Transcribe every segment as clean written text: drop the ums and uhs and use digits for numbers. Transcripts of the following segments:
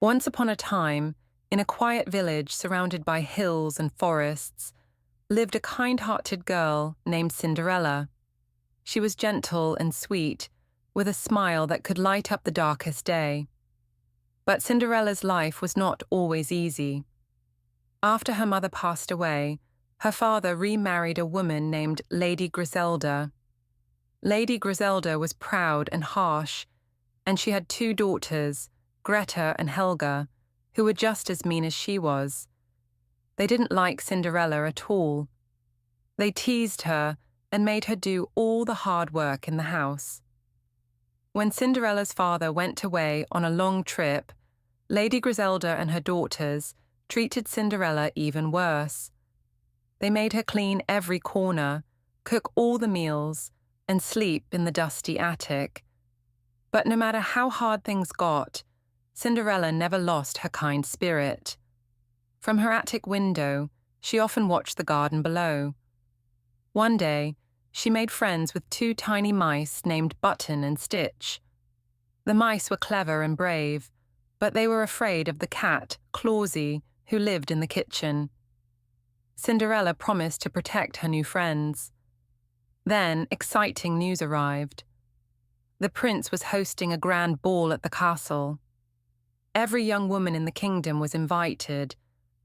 Once upon a time, in a quiet village surrounded by hills and forests, lived a kind-hearted girl named Cinderella. She was gentle and sweet, with a smile that could light up the darkest day. But Cinderella's life was not always easy. After her mother passed away, her father remarried a woman named Lady Griselda. Lady Griselda was proud and harsh, and she had two daughters, Greta and Helga, who were just as mean as she was. They didn't like Cinderella at all. They teased her and made her do all the hard work in the house. When Cinderella's father went away on a long trip, Lady Griselda and her daughters treated Cinderella even worse. They made her clean every corner, cook all the meals, and sleep in the dusty attic. But no matter how hard things got, Cinderella never lost her kind spirit. From her attic window, she often watched the garden below. One day, she made friends with two tiny mice named Button and Stitch. The mice were clever and brave, but they were afraid of the cat, Clawsy, who lived in the kitchen. Cinderella promised to protect her new friends. Then, exciting news arrived. The prince was hosting a grand ball at the castle. Every young woman in the kingdom was invited.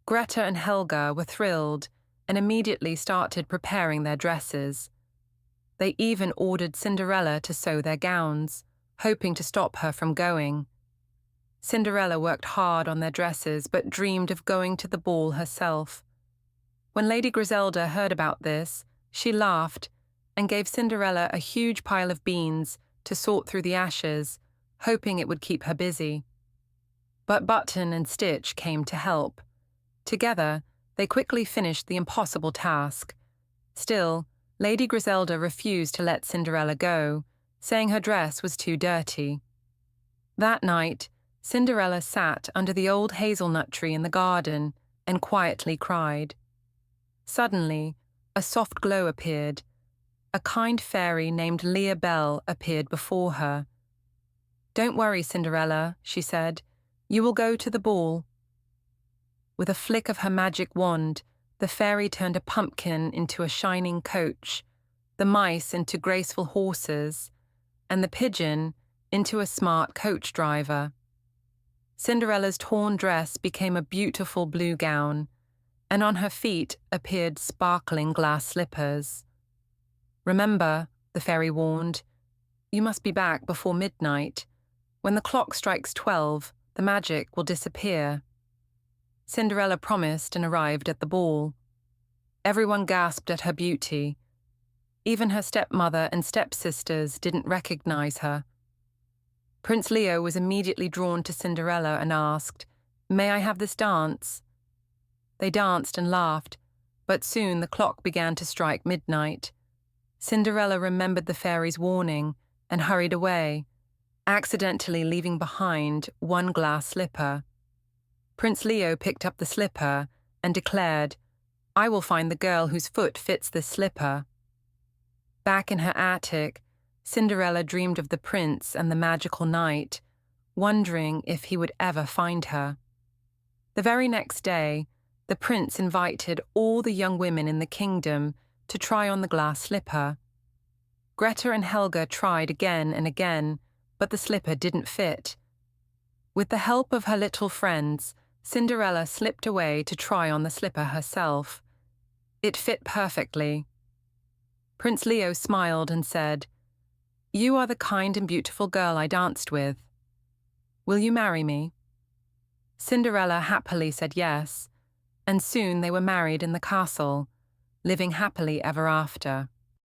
Greta and Helga were thrilled and immediately started preparing their dresses. They even ordered Cinderella to sew their gowns, hoping to stop her from going. Cinderella worked hard on their dresses but dreamed of going to the ball herself. When Lady Griselda heard about this, she laughed and gave Cinderella a huge pile of beans to sort through the ashes, hoping it would keep her busy. But Button and Stitch came to help. Together, they quickly finished the impossible task. Still, Lady Griselda refused to let Cinderella go, saying her dress was too dirty. That night, Cinderella sat under the old hazelnut tree in the garden and quietly cried. Suddenly, a soft glow appeared. A kind fairy named Leah Bell appeared before her. "Don't worry, Cinderella," she said. "You will go to the ball." With a flick of her magic wand, the fairy turned a pumpkin into a shining coach, the mice into graceful horses, and the pigeon into a smart coach driver. Cinderella's torn dress became a beautiful blue gown, and on her feet appeared sparkling glass slippers. "Remember," the fairy warned, "you must be back before midnight. When the clock strikes 12, the magic will disappear." Cinderella promised and arrived at the ball. Everyone gasped at her beauty. Even her stepmother and stepsisters didn't recognize her. Prince Leo was immediately drawn to Cinderella and asked, "May I have this dance?" They danced and laughed, but soon the clock began to strike midnight. Cinderella remembered the fairy's warning and hurried away, accidentally leaving behind one glass slipper. Prince Leo picked up the slipper and declared, "I will find the girl whose foot fits this slipper." Back in her attic, Cinderella dreamed of the prince and the magical night, wondering if he would ever find her. The very next day, the prince invited all the young women in the kingdom to try on the glass slipper. Greta and Helga tried again and again, but the slipper didn't fit. With the help of her little friends, Cinderella slipped away to try on the slipper herself. It fit perfectly. Prince Leo smiled and said, "You are the kind and beautiful girl I danced with. Will you marry me?" Cinderella happily said yes, and soon they were married in the castle, living happily ever after.